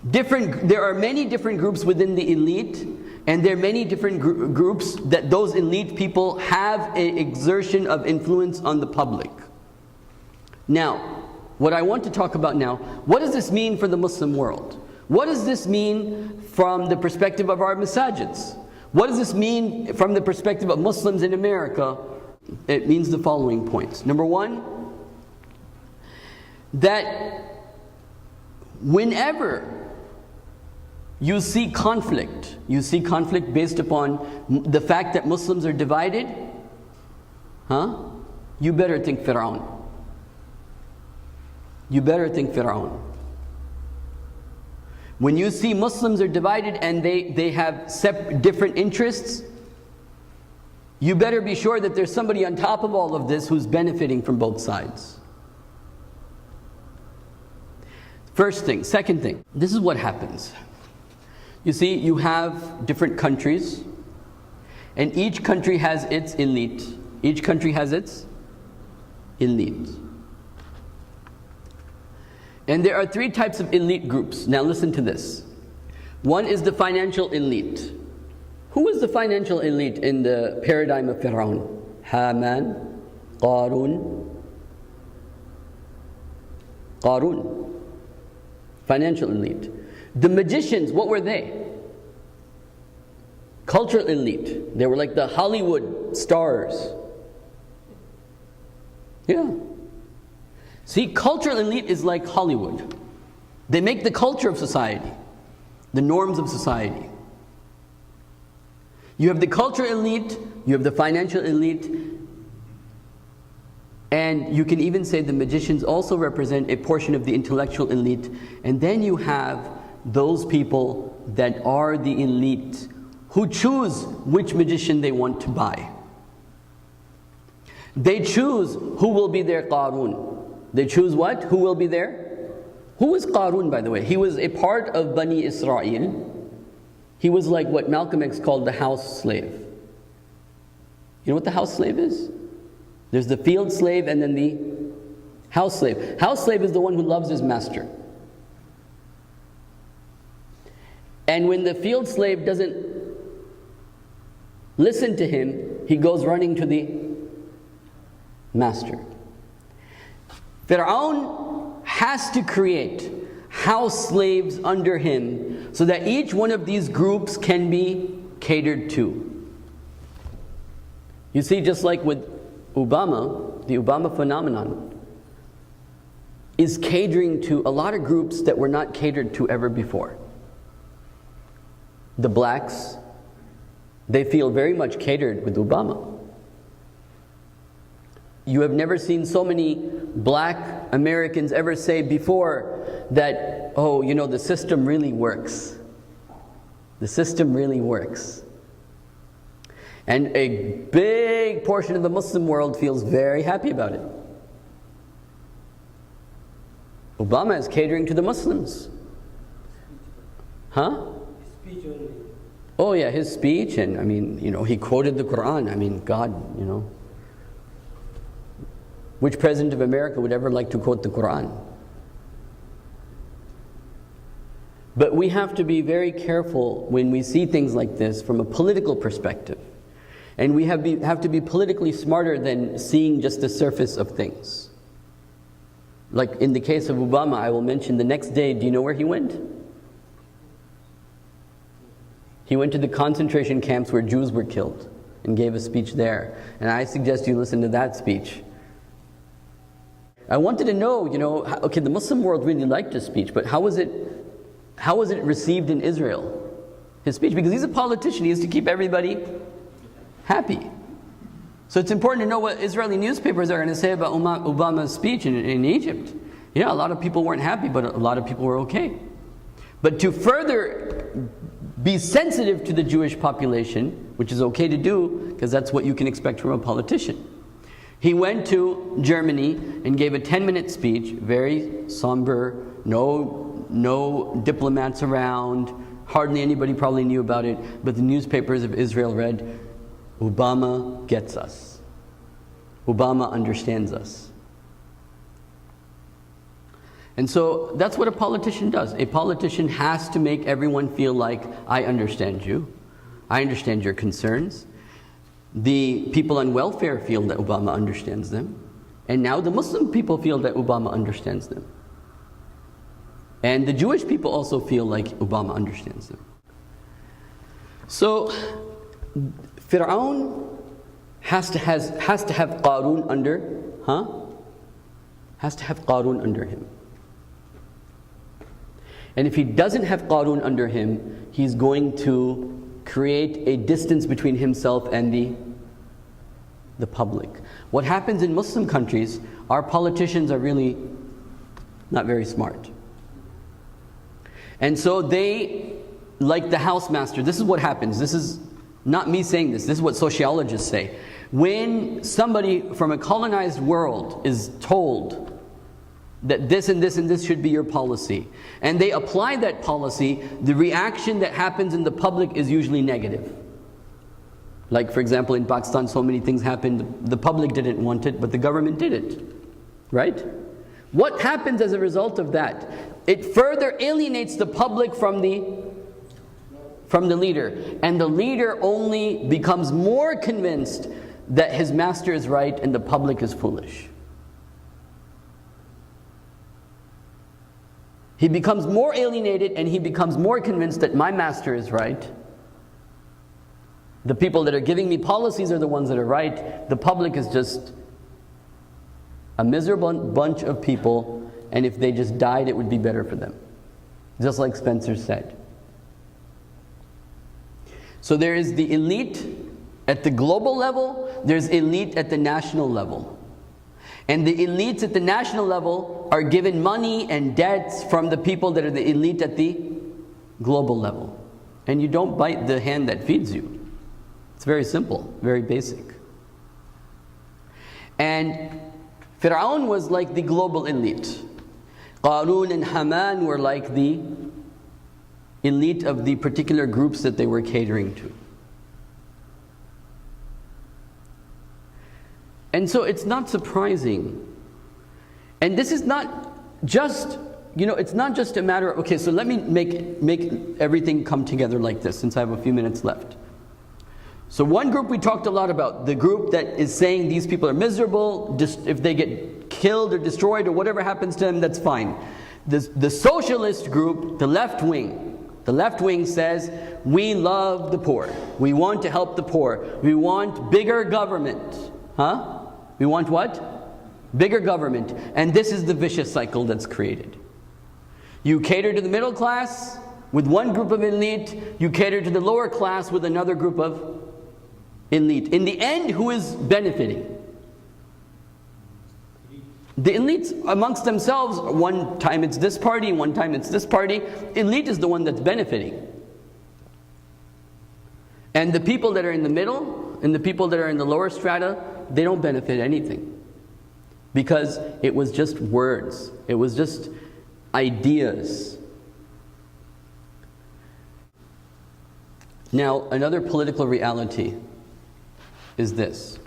There are many different groups within the elite, and there are many different groups that those elite people have an exertion of influence on the public. Now, what I want to talk about now, what does this mean for the Muslim world? What does this mean from the perspective of our masajids? What does this mean from the perspective of Muslims in America? It means the following points. Number one, that whenever you see conflict based upon the fact that Muslims are divided, you better think Fir'aun. You better think Fir'aun. When you see Muslims are divided and they have different interests, you better be sure that there's somebody on top of all of this who's benefiting from both sides. First thing. Second thing, this is what happens. You see, you have different countries, and each country has its elite. Each country has its elite. And there are three types of elite groups. Now listen to this. One is the financial elite. Who is the financial elite in the paradigm of Fir'aun? Haman, Qarun. Financial elite. The magicians, what were they? Cultural elite. They were like the Hollywood stars. Yeah. See, cultural elite is like Hollywood. They make the culture of society, the norms of society. You have the cultural elite, you have the financial elite, and you can even say the magicians also represent a portion of the intellectual elite. And then you have those people that are the elite who choose which magician they want to buy. They choose who will be their Qarun. They choose what? Who will be there? Who was Qarun, by the way? He was a part of Bani Israel. He was like what Malcolm X called the house slave. You know what the house slave is? There's the field slave and then the house slave. House slave is the one who loves his master. And when the field slave doesn't listen to him, he goes running to the master. Fir'aun has to create house slaves under him so that each one of these groups can be catered to. You see, just like with Obama, the Obama phenomenon is catering to a lot of groups that were not catered to ever before. The blacks, they feel very much catered with Obama. You have never seen so many black Americans ever say before that, oh, you know, the system really works. The system really works. And a big portion of the Muslim world feels very happy about it. Obama is catering to the Muslims. Huh? Speech only. Oh yeah, his speech, and I mean, you know, he quoted the Quran. I mean, God, you know. Which president of America would ever like to quote the Quran? But we have to be very careful when we see things like this from a political perspective. And we have to be politically smarter than seeing just the surface of things. Like in the case of Obama, I will mention the next day, do you know where he went? He went to the concentration camps where Jews were killed and gave a speech there. And I suggest you listen to that speech. I wanted to know, you know, okay, the Muslim world really liked his speech, but how was it received in Israel? His speech, because he's a politician, he has to keep everybody happy. So it's important to know what Israeli newspapers are going to say about Obama's speech in Egypt. Yeah, a lot of people weren't happy, but a lot of people were okay. But to further be sensitive to the Jewish population, which is okay to do, because that's what you can expect from a politician. He went to Germany and gave a 10-minute speech, very somber, no diplomats around, hardly anybody probably knew about it, but the newspapers of Israel read, Obama gets us. Obama understands us. And so that's what a politician does. A politician has to make everyone feel like, I understand you. I understand your concerns. The people on welfare feel that Obama understands them. And now the Muslim people feel that Obama understands them. And the Jewish people also feel like Obama understands them. So Fir'aun has to have Qarun under, has to have Qarun under him. And if he doesn't have Qarun under him, he's going to create a distance between himself and the public. What happens in Muslim countries, our politicians are really not very smart. And so they, like the housemaster, this is what happens. This is not me saying this is what sociologists say. When somebody from a colonized world is told that this and this and this should be your policy, and they apply that policy, the reaction that happens in the public is usually negative. Like, for example, in Pakistan, so many things happened, the public didn't want it, but the government did it. Right? What happens as a result of that? It further alienates the public from the leader. And the leader only becomes more convinced that his master is right and the public is foolish. He becomes more alienated and he becomes more convinced that my master is right. The people that are giving me policies are the ones that are right. The public is just a miserable bunch of people, and if they just died, it would be better for them. Just like Spencer said. So there is the elite at the global level, there's elite at the national level. And the elites at the national level are given money and debts from the people that are the elite at the global level. And you don't bite the hand that feeds you. It's very simple, very basic. And Fir'aun was like the global elite. Qarun and Haman were like the elite of the particular groups that they were catering to. And so it's not surprising. And this is not just, it's not just a matter of, okay, so let me make everything come together like this, since I have a few minutes left. So one group we talked a lot about, the group that is saying these people are miserable, just if they get killed or destroyed or whatever happens to them, that's fine. The socialist group, the left wing says, we love the poor. We want to help the poor. We want bigger government. We want what? Bigger government. And this is the vicious cycle that's created. You cater to the middle class with one group of elite, you cater to the lower class with another group of elite. In the end, who is benefiting? The elites amongst themselves, one time it's this party, one time it's this party. Elite is the one that's benefiting. And the people that are in the middle, and the people that are in the lower strata, they don't benefit anything. Because it was just words. It was just ideas. Now, another political reality is this.